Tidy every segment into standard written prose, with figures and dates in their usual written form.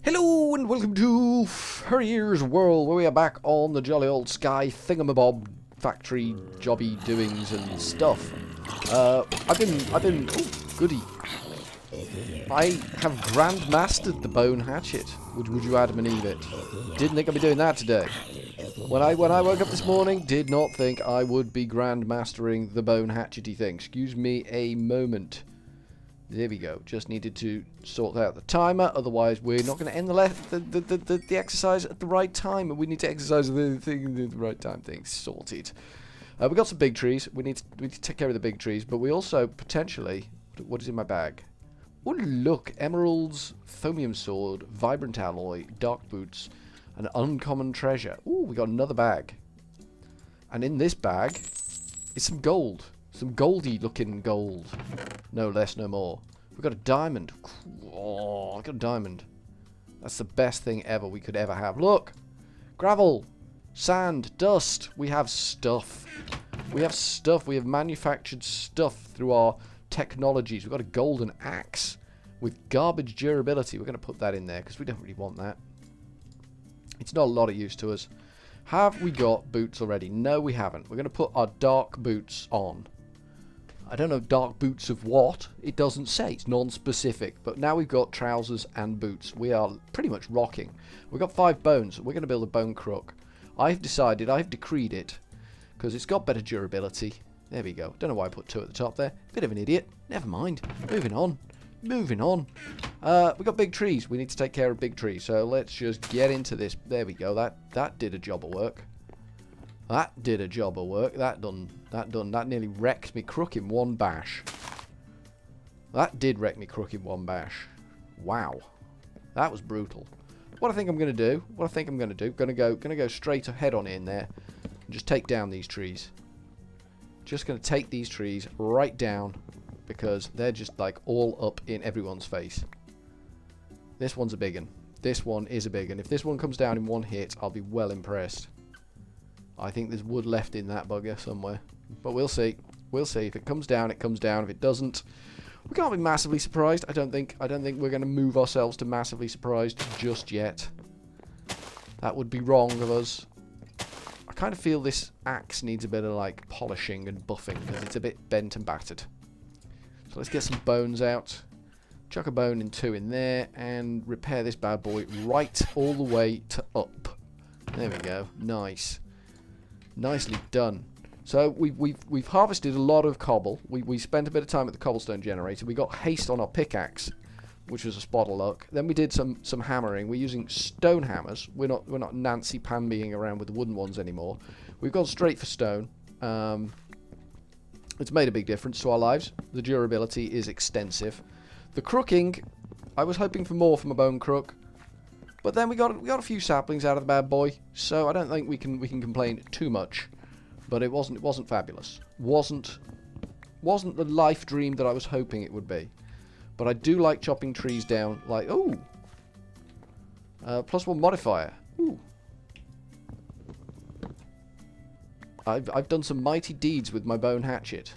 Hello and welcome to Furryearsworld, where we are back on the jolly old sky thingamabob factory jobby doings and stuff. I've been, oh, goody. I have grandmastered the bone hatchet. Would you Adam and Eve it? Didn't think I'd be doing that today. When I woke up this morning, did not think I would be grandmastering the bone hatchety thing. Excuse me a moment. There we go. Just needed to sort out the timer, otherwise we're not going to end the exercise at the right time, and we need to exercise the thing at the right time. Things sorted. We got some big trees. We need to take care of the big trees, but we also potentially, what is in my bag? Oh look, emeralds, foamium sword, vibrant alloy, dark boots, an uncommon treasure. Ooh, we got another bag, and in this bag is some gold. Some goldy looking gold. No less, no more. We've got a diamond. Oh, I got a diamond. That's the best thing ever we could ever have. Look! Gravel! Sand! Dust! We have stuff. We have stuff. We have manufactured stuff through our technologies. We've got a golden axe with garbage durability. We're going to put that in there because we don't really want that. It's not a lot of use to us. Have we got boots already? No, we haven't. We're going to put our dark boots on. I don't know dark boots of what. It doesn't say. It's non-specific. But now we've got trousers and boots. We are pretty much rocking. We've got 5 bones. We're going to build a bone crook. I've decreed it, because it's got better durability. There we go. Don't know why I put 2 at the top there. Bit of an idiot. Never mind. Moving on. Moving on. We've got big trees. We need to take care of big trees. So let's just get into this. There we go. That did a job of work. That did a job of work. That nearly wrecked me crook in one bash. That did wreck me crook in one bash. Wow. That was brutal. What I think I'm going to do, gonna go straight ahead on in there and just take down these trees. Just going to take these trees right down because they're just like all up in everyone's face. This one's a big one. This one is a big one. If this one comes down in one hit, I'll be well impressed. I think there's wood left in that bugger somewhere. But we'll see. We'll see. If it comes down, it comes down. If it doesn't, we can't be massively surprised. I don't think we're going to move ourselves to massively surprised just yet. That would be wrong of us. I kind of feel this axe needs a bit of like polishing and buffing because it's a bit bent and battered. So let's get some bones out. Chuck a bone in 2 in there and repair this bad boy right all the way to up. There we go. Nice. Nicely done. So we've harvested a lot of cobble. We spent a bit of time at the cobblestone generator. We got haste on our pickaxe, which was a spot of luck. Then we did some hammering. We're using stone hammers. We're not Nancy Pan-being around with the wooden ones anymore. We've gone straight for stone. It's made a big difference to our lives. The durability is extensive. The crooking, I was hoping for more from a bone crook. But then we got a few saplings out of the bad boy, so I don't think we can complain too much. But it wasn't fabulous. Wasn't the life dream that I was hoping it would be. But I do like chopping trees down. Like +1 modifier. Ooh. I've done some mighty deeds with my bone hatchet.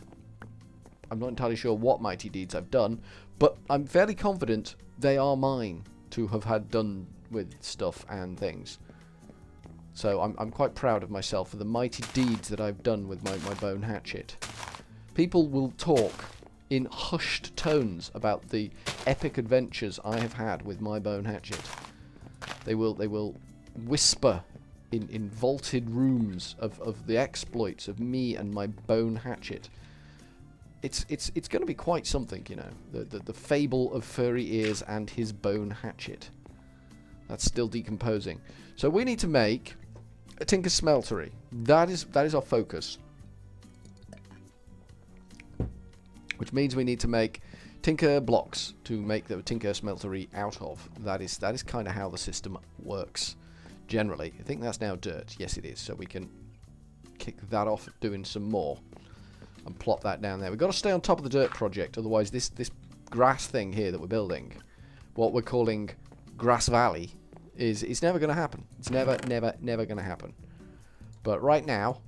I'm not entirely sure what mighty deeds I've done, but I'm fairly confident they are mine to have had done with stuff and things. So I'm quite proud of myself for the mighty deeds that I've done with my bone hatchet. People will talk in hushed tones about the epic adventures I have had with my bone hatchet. They will whisper in vaulted rooms of the exploits of me and my bone hatchet. It's going to be quite something, you know. The fable of Furry Ears and his bone hatchet. That's still decomposing. So we need to make a tinker smeltery. That is our focus. Which means we need to make tinker blocks to make the tinker smeltery out of. That is kind of how the system works generally. I think that's now dirt. Yes, it is. So we can kick that off doing some more and plop that down there. We've got to stay on top of the dirt project, otherwise this grass thing here that we're building, what we're calling Grass Valley, is never going to happen. It's never going to happen. But right now,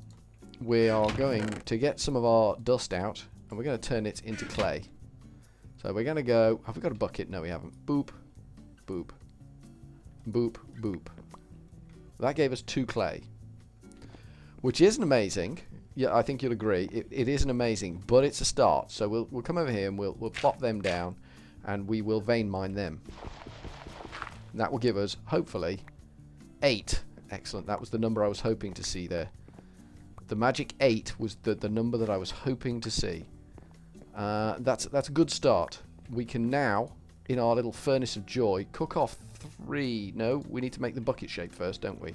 we are going to get some of our dust out, and we're going to turn it into clay. So we're going to go... Have we got a bucket? No, we haven't. Boop. Boop. Boop, boop. That gave us 2 clay. Which isn't amazing. Yeah, I think you'll agree. It isn't amazing, but it's a start. So we'll come over here and we'll plop them down, and we will vein mine them. And that will give us, hopefully, 8. Excellent. That was the number I was hoping to see there. The magic 8 was the number that I was hoping to see. That's a good start. We can now, in our little furnace of joy, cook off 3. No, we need to make the bucket shape first, don't we?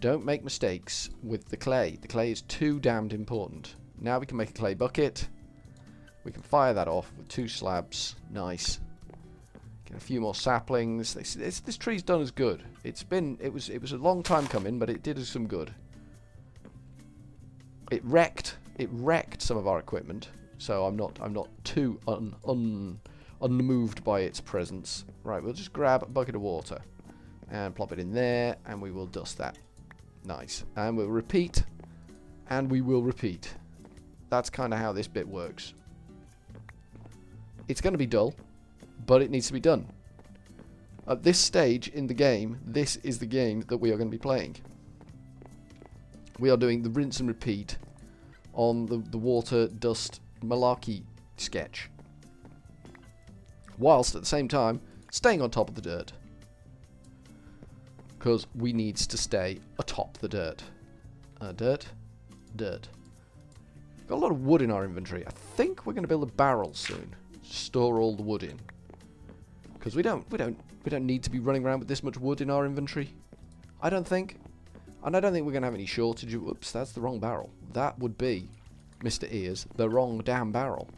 Don't make mistakes with the clay. The clay is too damned important. Now we can make a clay bucket. We can fire that off with 2 slabs. Nice. Get a few more saplings. This tree's done us good. It was a long time coming, but it did us some good. It wrecked some of our equipment, so I'm not too unmoved by its presence. Right, we'll just grab a bucket of water and plop it in there, and we will dust that. Nice. And we'll repeat, and we will repeat. That's kind of how this bit works. It's going to be dull, but it needs to be done. At this stage in the game, this is the game that we are going to be playing. We are doing the rinse and repeat on the water, dust, malarkey sketch. Whilst at the same time, staying on top of the dirt. Because we needs to stay atop the dirt. Dirt. Got a lot of wood in our inventory. I think we're going to build a barrel soon. Store all the wood in. Because we don't need to be running around with this much wood in our inventory. I don't think. And I don't think we're going to have any shortage of... Oops, that's the wrong barrel. That would be, Mr. Ears, the wrong damn barrel.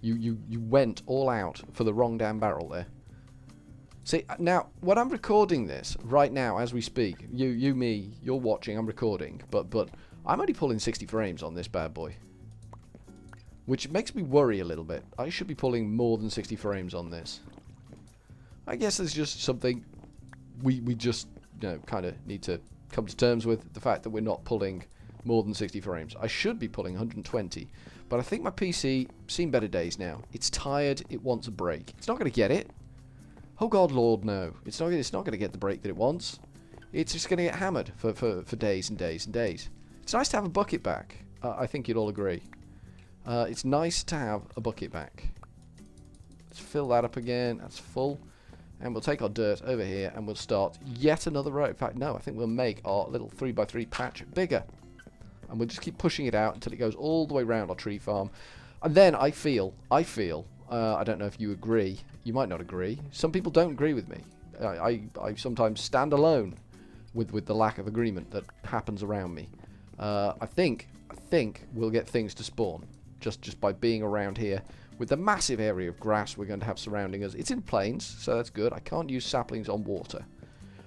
You went all out for the wrong damn barrel there. See, now, when I'm recording this, right now, as we speak, me, you're watching, I'm recording, but I'm only pulling 60 frames on this bad boy. Which makes me worry a little bit. I should be pulling more than 60 frames on this. I guess there's just something we just, you know, kind of need to come to terms with. The fact that we're not pulling more than 60 frames. I should be pulling 120, but I think my PC seen better days now. It's tired, it wants a break. It's not going to get it. Oh God, Lord, no. It's not going to get the break that it wants. It's just going to get hammered for days and days and days. It's nice to have a bucket back. I think you'd all agree. It's nice to have a bucket back. Let's fill that up again. That's full. And we'll take our dirt over here and we'll start yet another row. In fact, no, I think we'll make our little 3x3 patch bigger. And we'll just keep pushing it out until it goes all the way around our tree farm. And then I feel, I don't know if you agree. You might not agree. Some people don't agree with me. I sometimes stand alone with the lack of agreement that happens around me. I think we'll get things to spawn just by being around here with the massive area of grass we're going to have surrounding us. It's in plains, so that's good. I can't use saplings on water.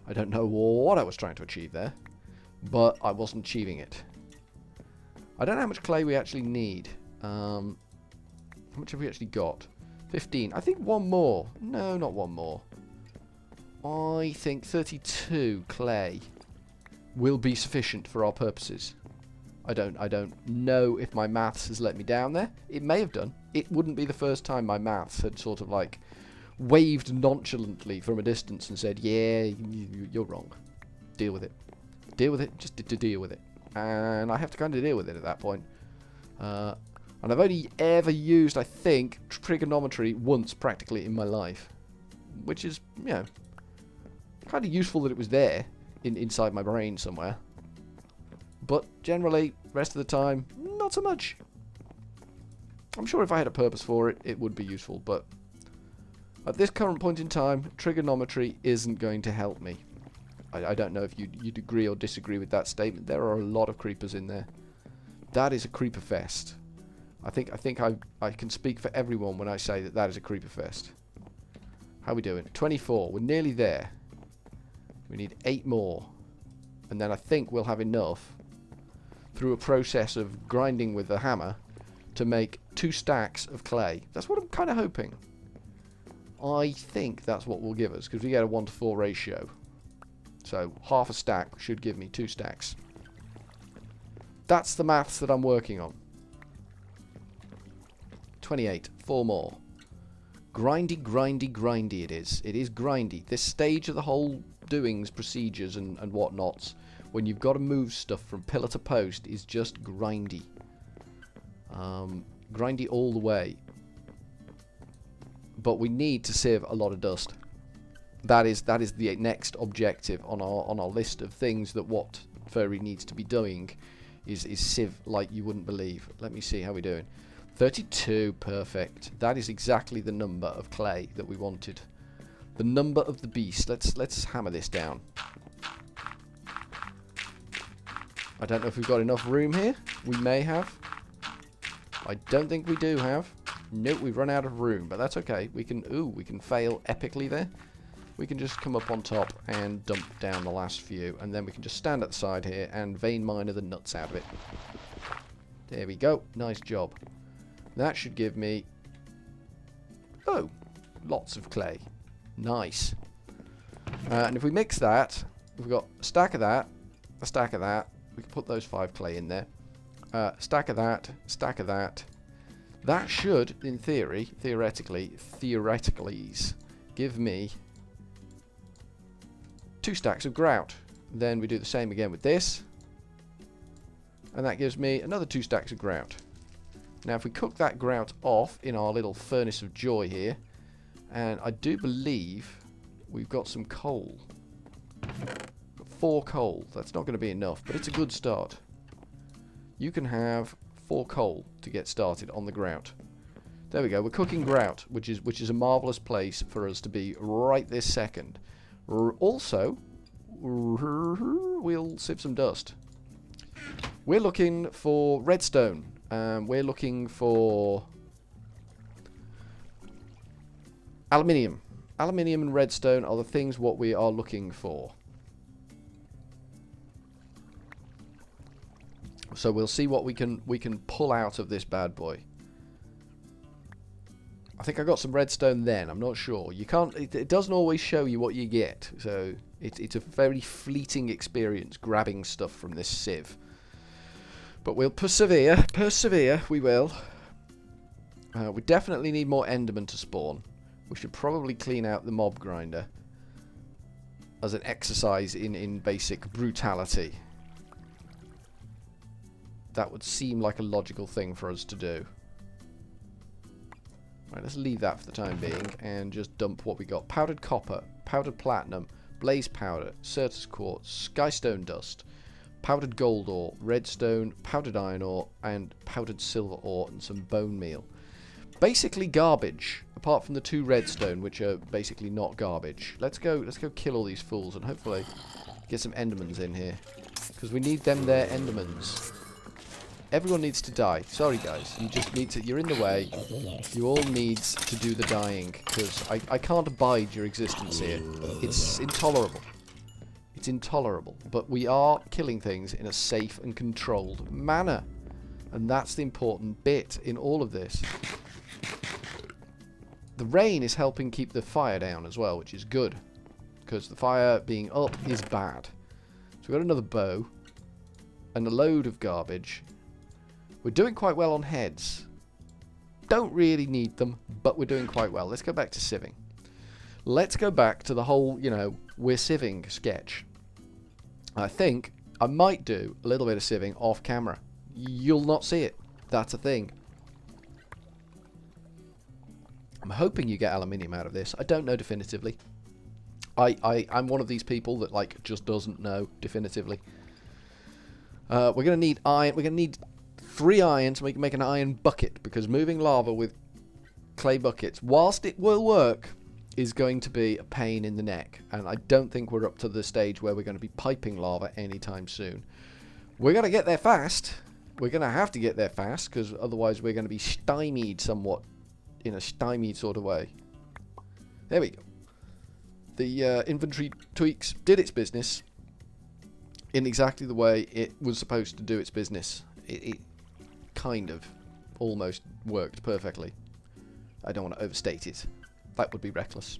I don't know what I was trying to achieve there, but I wasn't achieving it. I don't know how much clay we actually need. How much have we actually got? 15. I think one more. No, not one more. I think 32 clay will be sufficient for our purposes. I don't know if my maths has let me down there. It may have done. It wouldn't be the first time my maths had sort of like waved nonchalantly from a distance and said, yeah, you're wrong. Deal with it. Deal with it. Just to deal with it. And I have to kind of deal with it at that point. And I've only ever used, I think, trigonometry once practically in my life. Which is, you know, kind of useful that it was there inside my brain somewhere. But generally, rest of the time, not so much. I'm sure if I had a purpose for it, it would be useful. But at this current point in time, trigonometry isn't going to help me. I don't know if you'd agree or disagree with that statement. There are a lot of creepers in there. That is a creeper fest. I think I can speak for everyone when I say that is a creeper fest. How are we doing? 24. We're nearly there. We need 8 more. And then I think we'll have enough through a process of grinding with the hammer to make 2 stacks of clay. That's what I'm kind of hoping. I think that's what will give us, because we get a 1:4 ratio. So half a stack should give me 2 stacks. That's the maths that I'm working on. 28. 4 more. Grindy, grindy, grindy it is. It is grindy. This stage of the whole doings, procedures and whatnots, when you've got to move stuff from pillar to post, is just grindy. Grindy all the way. But we need to sieve a lot of dust. That is the next objective on our list of things that what Furry needs to be doing is sieve like you wouldn't believe. Let me see how we're doing. 32, perfect. That is exactly the number of clay that we wanted. The number of the beast. Let's hammer this down. I don't know if we've got enough room here. We may have. I don't think we do have. Nope, we've run out of room, but that's okay. We can fail epically there. We can just come up on top and dump down the last few, and then we can just stand at the side here and vein miner the nuts out of it. There we go. Nice job. That should give me... oh, lots of clay. Nice. And if we mix that, we've got a stack of that, a stack of that. We can put those 5 clay in there. Stack of that, stack of that. That should, in theory, theoretically, give me 2 stacks of grout. Then we do the same again with this. And that gives me another 2 stacks of grout. Now if we cook that grout off in our little furnace of joy here, and I do believe we've got some coal. Got 4 coal. That's not going to be enough, but it's a good start. You can have 4 coal to get started on the grout. There we go. We're cooking grout, which is a marvelous place for us to be right this second. Also, we'll sieve some dust. We're looking for redstone. We're looking for aluminium. Aluminium and redstone are the things what we are looking for. So we'll see what we can pull out of this bad boy. I think I got some redstone then. I'm not sure. You can't. It doesn't always show you what you get. So it's a very fleeting experience grabbing stuff from this sieve. But we'll persevere. Persevere, we will. We definitely need more Endermen to spawn. We should probably clean out the mob grinder as an exercise in basic brutality. That would seem like a logical thing for us to do. Right, let's leave that for the time being and just dump what we got. Powdered copper, powdered platinum, blaze powder, Certus quartz, skystone dust, powdered gold ore, redstone, powdered iron ore, and powdered silver ore, and some bone meal. Basically garbage, apart from the 2 redstone, which are basically not garbage. Let's go kill all these fools and hopefully get some endermans in here, because we need them there endermans. Everyone needs to die. Sorry guys, you just need to. You're in the way. You all need to do the dying, because I can't abide your existence here. It's intolerable. It's intolerable. But we are killing things in a safe and controlled manner. And that's the important bit in all of this. The rain is helping keep the fire down as well, which is good. Because the fire being up is bad. So we've got another bow. And a load of garbage. We're doing quite well on heads. Don't really need them, but we're doing quite well. Let's go back to sieving. Let's go back to the whole, we're sieving sketch. I think I might do a little bit of sieving off camera. You'll not see it. That's a thing. I'm hoping you get aluminium out of this. I don't know definitively. I'm one of these people that just doesn't know definitively. We're going to need iron. We're going to need 3 iron so we can make an iron bucket, because moving lava with clay buckets, whilst it will work, is going to be a pain in the neck. And I don't think we're up to the stage where we're going to be piping lava anytime soon. We're going to get there fast. We're going to have to get there fast, because otherwise we're going to be stymied somewhat, in a stymied sort of way. There we go. The inventory tweaks did its business in exactly the way it was supposed to do its business. It kind of almost worked perfectly. I don't want to overstate it. That would be reckless.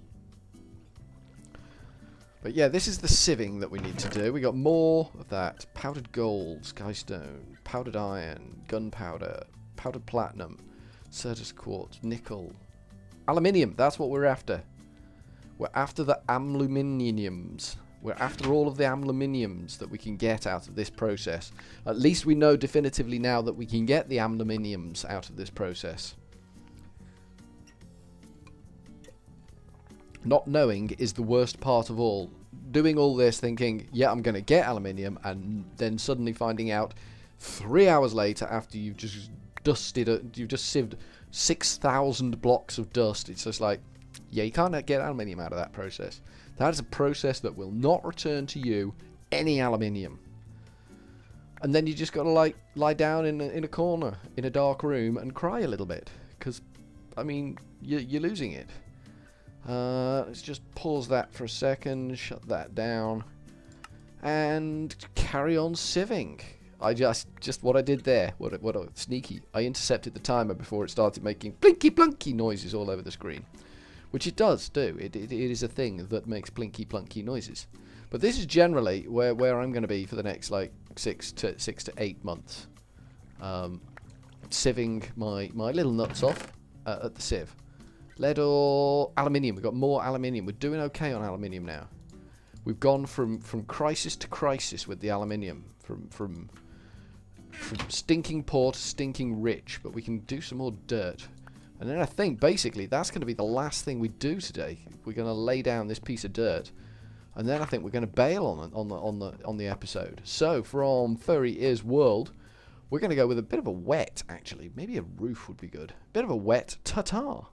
But yeah, this is the sieving that we need to do. We got more of that. Powdered gold, skystone, powdered iron, gunpowder, powdered platinum, Certus quartz, nickel, Aluminium, that's what we're after. We're after the aluminiums. We're after all of the aluminiums that we can get out of this process. At least we know definitively now that we can get the aluminiums out of this process. Not knowing is the worst part of all. Doing all this thinking, yeah, I'm going to get aluminium, and then suddenly finding out 3 hours later after you've just you've just sieved 6,000 blocks of dust. It's just like, yeah, you can't get aluminium out of that process. That is a process that will not return to you any aluminium. And then you just got to lie down in a corner in a dark room and cry a little bit, because, I mean, you're losing it. Let's just pause that for a second, shut that down, and carry on sieving. I just what I did there, what a sneaky. I intercepted the timer before it started making blinky plunky noises all over the screen. Which it does do. It is a thing that makes blinky plunky noises. But this is generally where I'm going to be for the next like 6 to 8 months. Sieving my little nuts off at the sieve. Lead or aluminium. We've got more aluminium. We're doing okay on aluminium now. We've gone from crisis to crisis with the aluminium. From stinking poor to stinking rich. But we can do some more dirt. And then I think, basically, that's going to be the last thing we do today. We're going to lay down this piece of dirt. And then I think we're going to bail on the episode. So, from Furryearsworld, we're going to go with a bit of a wet, actually. Maybe a roof would be good. Bit of a wet ta-ta.